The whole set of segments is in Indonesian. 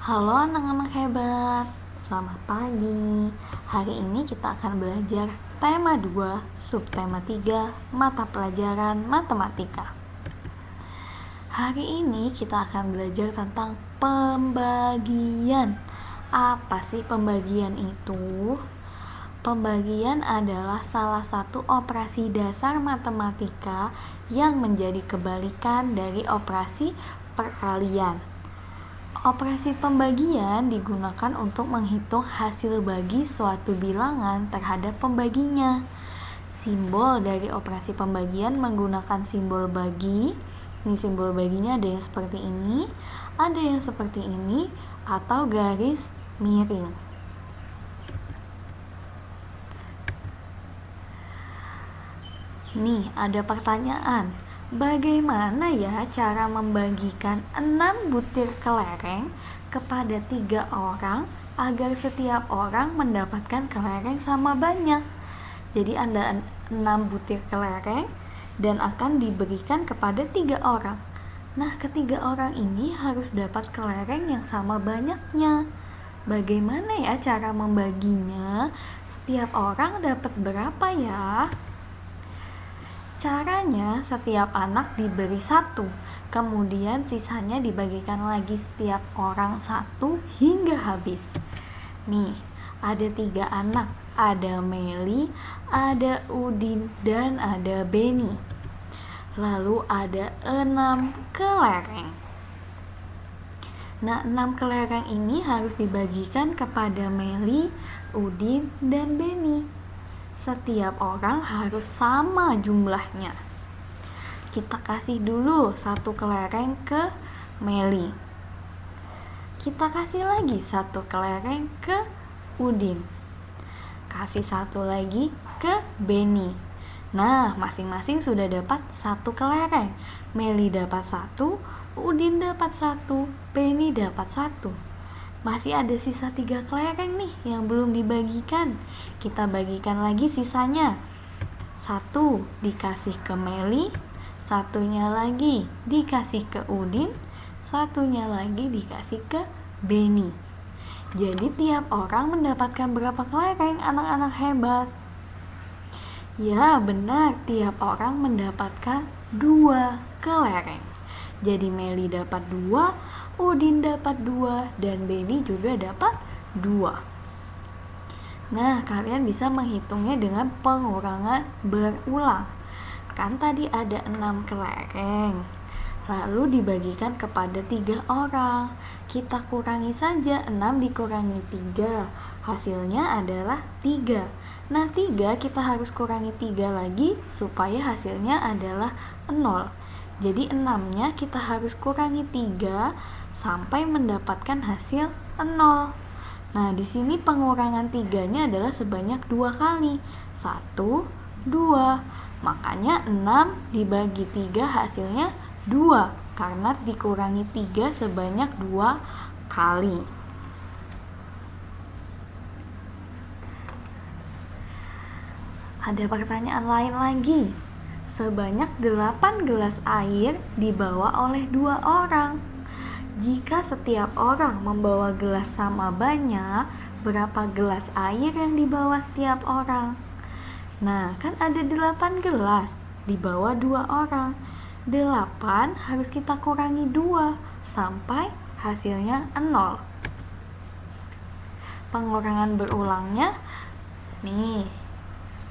Halo anak-anak hebat, selamat pagi. Hari ini kita akan belajar tema 2, subtema 3, mata pelajaran matematika. Hari ini kita akan belajar tentang pembagian. Apa sih pembagian itu? Pembagian adalah salah satu operasi dasar matematika yang menjadi kebalikan dari operasi perkalian. Operasi pembagian digunakan untuk menghitung hasil bagi suatu bilangan terhadap pembaginya. Simbol dari operasi pembagian menggunakan simbol bagi. Ini simbol baginya ada yang seperti ini, ada yang seperti ini, atau garis miring. Nih, ada pertanyaan. Bagaimana ya cara membagikan 6 butir kelereng kepada 3 orang agar setiap orang mendapatkan kelereng sama banyak? Jadi ada 6 butir kelereng dan akan diberikan kepada 3 orang. Nah, ketiga orang ini harus dapat kelereng yang sama banyaknya. Bagaimana ya cara membaginya? Setiap orang dapat berapa ya? Caranya, setiap anak diberi 1, kemudian sisanya dibagikan lagi setiap orang 1 hingga habis. Nih, ada 3 anak, ada Meli, ada Udin, dan ada Beni. Lalu ada 6 kelereng. Nah, 6 kelereng ini harus dibagikan kepada Meli, Udin, dan Beni. Setiap orang harus sama jumlahnya. Kita kasih dulu 1 kelereng ke Meli. Kita kasih lagi 1 kelereng ke Udin. Kasih 1 lagi ke Beni. Nah, masing-masing sudah dapat 1 kelereng. Meli dapat 1, Udin dapat 1, Beni dapat 1. Masih ada sisa 3 kelereng nih yang belum dibagikan. Kita bagikan lagi sisanya. 1 dikasih ke Meli, 1-nya lagi dikasih ke Udin, 1-nya lagi dikasih ke Beni. Jadi tiap orang mendapatkan berapa kelereng, anak-anak hebat? Ya, benar, tiap orang mendapatkan 2 kelereng. Jadi Meli dapat 2, Udin dapat 2, dan Beni juga dapat 2. Nah, kalian bisa menghitungnya dengan pengurangan berulang. Kan tadi ada 6 kelereng, lalu dibagikan kepada 3 orang. Kita kurangi saja, 6 dikurangi 3, hasilnya adalah 3. Nah, 3 kita harus kurangi 3 lagi supaya hasilnya adalah 0. Jadi 6-nya kita harus kurangi 3 sampai mendapatkan hasil 0. Nah, di sini pengurangan 3-nya adalah sebanyak 2 kali. 1, 2. Makanya 6 dibagi 3 hasilnya 2 karena dikurangi 3 sebanyak 2 kali. Ada pertanyaan lain lagi. Sebanyak 8 gelas air dibawa oleh 2 orang. Jika setiap orang membawa gelas sama banyak, berapa gelas air yang dibawa setiap orang? Nah, kan ada 8 gelas, dibawa 2 orang. 8 harus kita kurangi 2 sampai hasilnya 0. Pengurangan berulangnya, nih,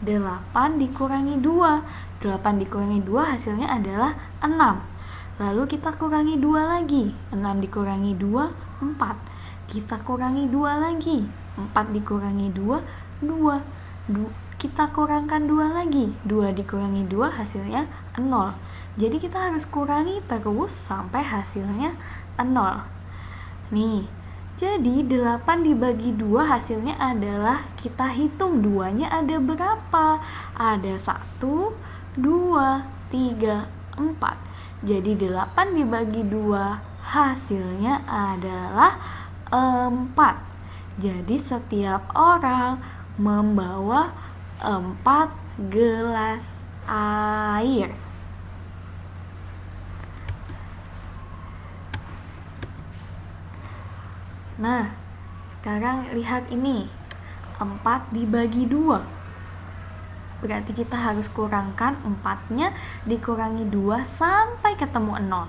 8 dikurangi 2. 8 dikurangi 2 hasilnya adalah 6. Lalu kita kurangi 2 lagi. 6 dikurangi 2, 4. Kita kurangi 2 lagi. 4 dikurangi 2, 2. Kita kurangkan 2 lagi. 2 dikurangi 2 hasilnya 0. Jadi kita harus kurangi terus sampai hasilnya 0. Nih, jadi 8 dibagi 2 hasilnya adalah, kita hitung 2-nya ada berapa? Ada 1, 2, 3, 4. Jadi 8 dibagi 2 hasilnya adalah 4. Jadi setiap orang membawa 4 gelas air. Nah, sekarang lihat ini, 4 dibagi 2. Berarti kita harus kurangkan 4-nya dikurangi 2 sampai ketemu 0.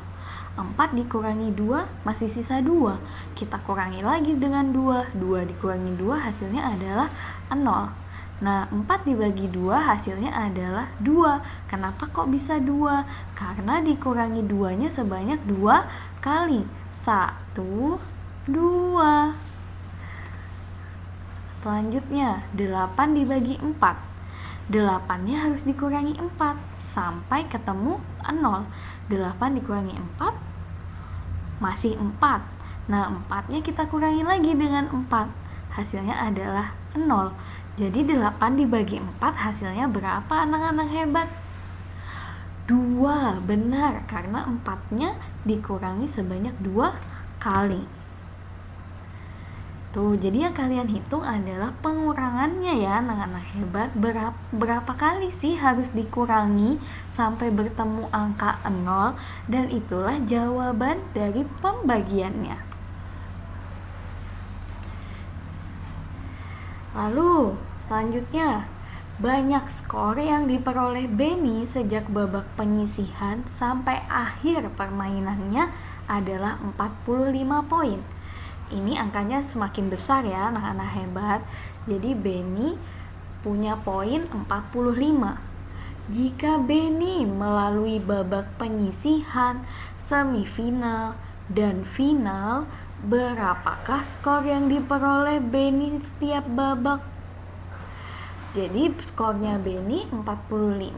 4 dikurangi 2 masih sisa 2. Kita kurangi lagi dengan 2. 2 dikurangi 2 hasilnya adalah 0. Nah, 4 dibagi 2 hasilnya adalah 2. Kenapa kok bisa 2? Karena dikurangi 2-nya sebanyak 2 kali. 1, 2. Selanjutnya, 8 dibagi 4. 8-nya harus dikurangi 4 sampai ketemu 0. 8 dikurangi 4 masih 4. Nah, 4-nya kita kurangi lagi dengan 4. Hasilnya adalah 0. Jadi 8 dibagi 4 hasilnya berapa anak-anak hebat? 2, benar, karena 4-nya dikurangi sebanyak 2 kali. Tuh, jadi yang kalian hitung adalah pengurangannya ya anak-anak hebat. Berapa kali sih harus dikurangi sampai bertemu angka 0, dan itulah jawaban dari pembagiannya. Lalu selanjutnya, banyak skor yang diperoleh Benny sejak babak penyisihan sampai akhir permainannya adalah 45 poin. Ini angkanya semakin besar ya anak-anak hebat. Jadi Benny punya poin 45. Jika Benny melalui babak penyisihan, semifinal, dan final, berapakah skor yang diperoleh Benny setiap babak? Jadi skornya Benny 45.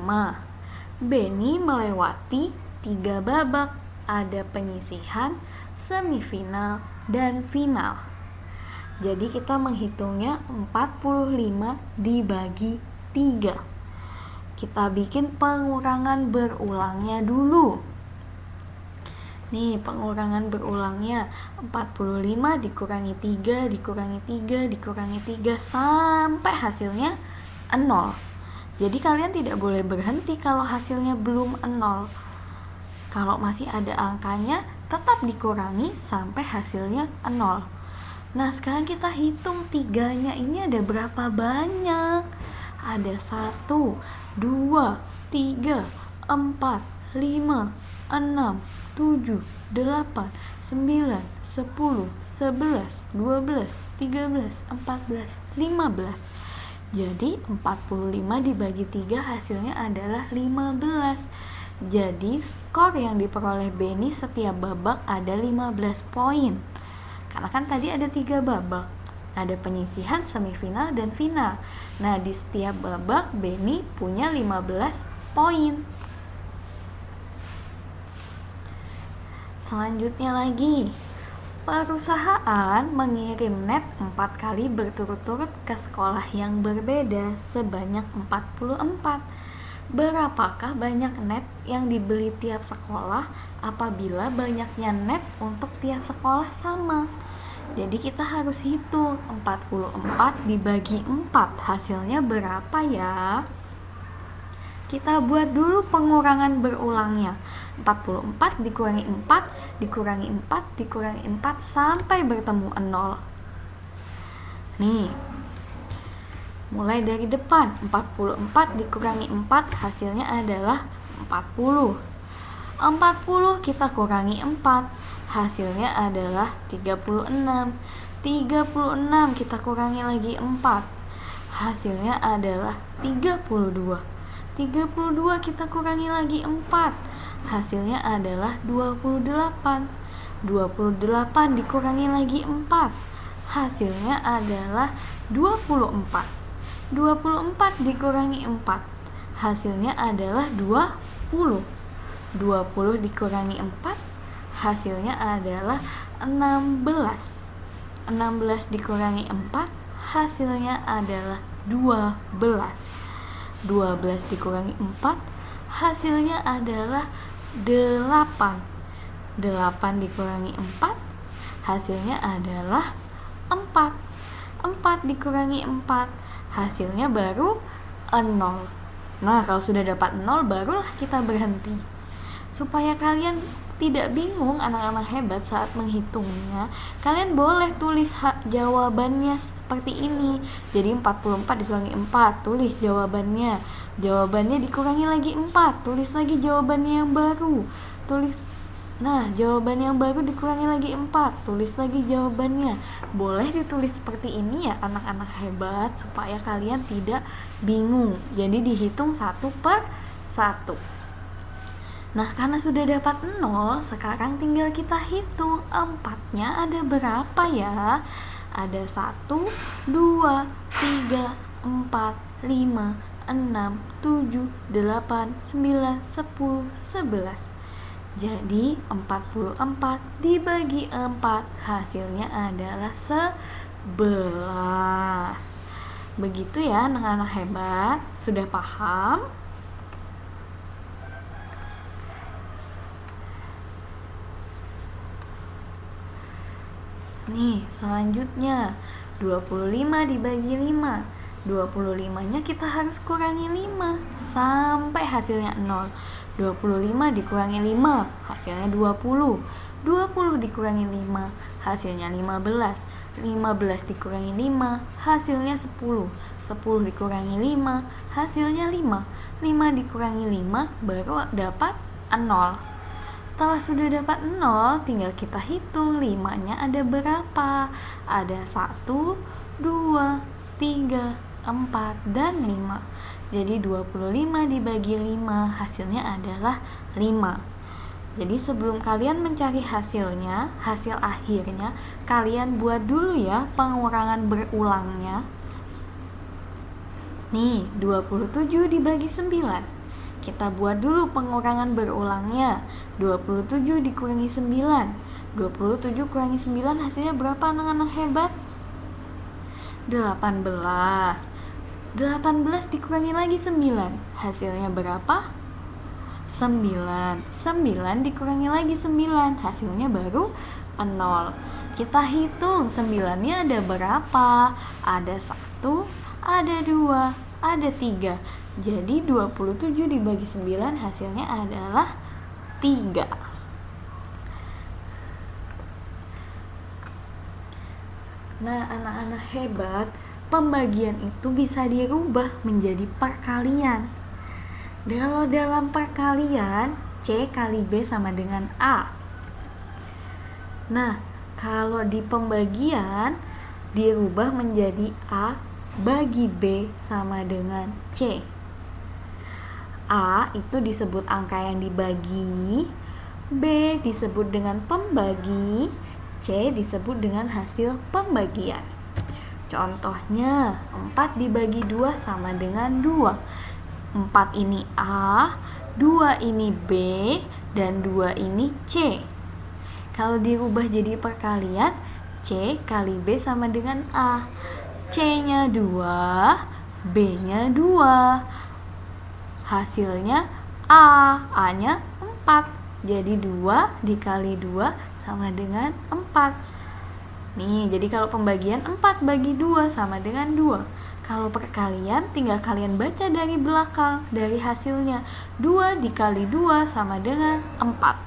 Benny melewati 3 babak, ada penyisihan, semifinal, dan final. Jadi kita menghitungnya 45 dibagi 3. Kita bikin pengurangan berulangnya dulu. Nih, pengurangan berulangnya 45 dikurangi 3, dikurangi 3, dikurangi 3 sampai hasilnya 0. Jadi kalian tidak boleh berhenti kalau hasilnya belum 0. Kalau masih ada angkanya, tetap dikurangi sampai hasilnya 0. Nah, sekarang kita hitung 3-nya ini ada berapa banyak. Ada 1, 2, 3, 4, 5, 6, 7, 8, 9, 10, 11, 12, 13, 14, 15. Jadi 45 dibagi 3 hasilnya adalah 15. Jadi skor yang diperoleh Benny setiap babak ada 15 poin. Karena kan tadi ada 3 babak. Ada penyisihan, semifinal, dan final. Nah, di setiap babak Benny punya 15 poin. Selanjutnya lagi, perusahaan mengirim net 4 kali berturut-turut ke sekolah yang berbeda sebanyak 44. Berapakah banyak net yang dibeli tiap sekolah apabila banyaknya net untuk tiap sekolah sama? Jadi kita harus hitung 44 dibagi 4 hasilnya berapa ya? Kita buat dulu pengurangan berulangnya. 44 dikurangi 4, dikurangi 4, dikurangi 4 sampai bertemu 0. Nih, mulai dari depan, 44 dikurangi 4 hasilnya adalah 40. 40 kita kurangi 4, hasilnya adalah 36. 36 kita kurangi lagi 4, hasilnya adalah 32. 32 kita kurangi lagi 4, hasilnya adalah 28. 28 dikurangi lagi 4, hasilnya adalah 24. 24 dikurangi 4, hasilnya adalah 20. 20 dikurangi 4, hasilnya adalah 16. 16 dikurangi 4, hasilnya adalah 12. 12 dikurangi 4, hasilnya adalah 8. 8 dikurangi 4, hasilnya adalah 4. 4 dikurangi 4, hasilnya baru 0. Nah, kalau sudah dapat 0 barulah kita berhenti. Supaya kalian tidak bingung anak-anak hebat saat menghitungnya, kalian boleh tulis jawabannya seperti ini. Jadi 44 dikurangi 4, tulis jawabannya. Jawabannya dikurangi lagi 4, tulis lagi jawabannya yang baru. Jawaban yang baru dikurangi lagi 4, tulis lagi jawabannya. Boleh ditulis seperti ini ya anak-anak hebat, supaya kalian tidak bingung. Jadi dihitung satu per satu. Nah, karena sudah dapat 0, sekarang tinggal kita hitung 4-nya ada berapa ya? Ada 1, 2, 3, 4, 5, 6, 7, 8, 9, 10, 11. Jadi 44 dibagi 4 hasilnya adalah 11. Begitu ya anak-anak hebat, sudah paham? Nih, selanjutnya 25 dibagi 5. 25-nya kita harus kurangi 5 sampai hasilnya 0. 25 dikurangi 5, hasilnya 20. 20 dikurangi 5, hasilnya 15. 15 dikurangi 5, hasilnya 10. 10 dikurangi 5, hasilnya 5. 5 dikurangi 5 baru dapat 0. Setelah sudah dapat 0, tinggal kita hitung 5-nya ada berapa. Ada 1, 2, 3, 4, dan 5. Jadi 25 dibagi 5 hasilnya adalah 5. Jadi sebelum kalian mencari hasilnya, hasil akhirnya, kalian buat dulu ya pengurangan berulangnya. Nih, 27 dibagi 9. Kita buat dulu pengurangan berulangnya. 27 dikurangi 9. 27 kurangi 9 hasilnya berapa anak-anak hebat? 18. 18 dikurangi lagi 9. Hasilnya berapa? 9. 9 dikurangi lagi 9. Hasilnya baru 0. Kita hitung 9-nya ada berapa? Ada 1, ada 2, ada 3. Jadi 27 dibagi 9 hasilnya adalah 3. Nah, anak-anak hebat, pembagian itu bisa dirubah menjadi perkalian. Kalau dalam perkalian, C kali B sama dengan A. Nah, kalau di pembagian dirubah menjadi A bagi B sama dengan C. A itu disebut angka yang dibagi, B disebut dengan pembagi, C disebut dengan hasil pembagian. Contohnya, 4 dibagi 2 sama dengan 2. 4 ini A, 2 ini B, dan 2 ini C. Kalau dirubah jadi perkalian, C kali B sama dengan A. C-nya 2, B-nya 2. Hasilnya A, A-nya 4. Jadi 2 dikali 2 sama dengan 4. Nih, jadi kalau pembagian 4 bagi 2 sama dengan 2. Kalau perkalian tinggal kalian baca dari belakang, dari hasilnya. 2 dikali 2 sama dengan 4.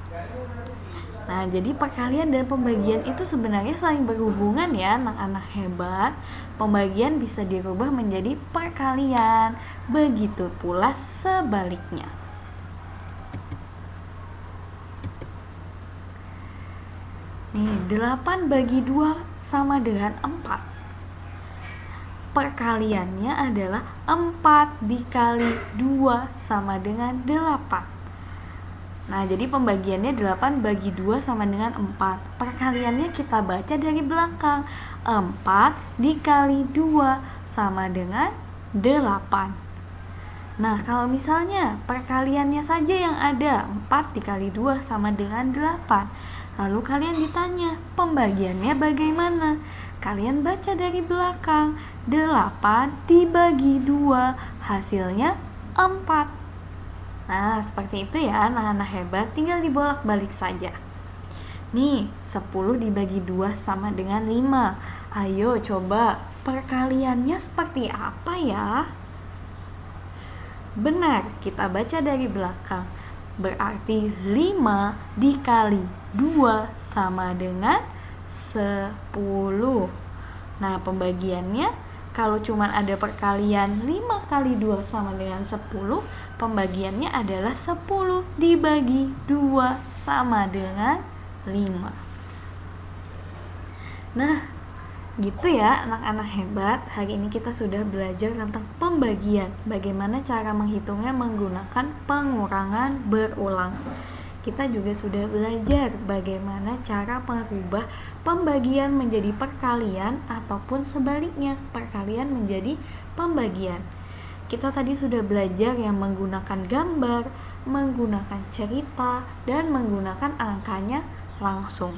Nah, jadi perkalian dan pembagian itu sebenarnya saling berhubungan ya anak-anak hebat. Pembagian bisa dirubah menjadi perkalian. Begitu pula sebaliknya. Nih, 8 bagi 2 sama dengan 4. Perkaliannya adalah 4 dikali 2 sama dengan 8. Nah, jadi pembagiannya 8 bagi 2 sama dengan 4. Perkaliannya kita baca dari belakang. 4 dikali 2 sama dengan 8. Nah, kalau misalnya perkaliannya saja yang ada, 4 dikali 2 sama dengan 8. Lalu kalian ditanya, pembagiannya bagaimana? Kalian baca dari belakang. 8 dibagi 2, hasilnya 4. Nah, seperti itu ya anak-anak hebat, tinggal dibolak-balik saja. Nih, 10 dibagi 2 sama dengan 5. Ayo coba, perkaliannya seperti apa ya? Benar, kita baca dari belakang. Berarti 5 dikali 2 sama dengan 10. Nah, pembagiannya kalau cuma ada perkalian 5 kali 2 sama dengan 10, pembagiannya adalah 10 dibagi 2 sama dengan 5. Nah, gitu ya anak-anak hebat. Hari ini kita sudah belajar tentang pembagian. Bagaimana cara menghitungnya menggunakan pengurangan berulang. Kita juga sudah belajar bagaimana cara merubah pembagian menjadi perkalian ataupun sebaliknya, perkalian menjadi pembagian. Kita tadi sudah belajar yang menggunakan gambar, menggunakan cerita, dan menggunakan angkanya langsung.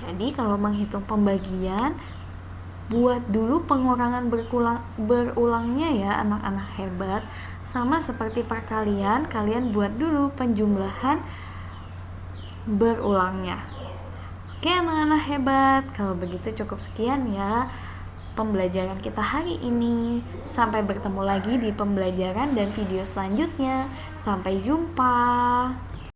Jadi kalau menghitung pembagian, buat dulu pengurangan berulangnya ya anak-anak hebat. Sama seperti perkalian, kalian buat dulu penjumlahan berulangnya. Oke anak-anak hebat, kalau begitu cukup sekian ya pembelajaran kita hari ini. Sampai bertemu lagi di pembelajaran dan video selanjutnya. Sampai jumpa.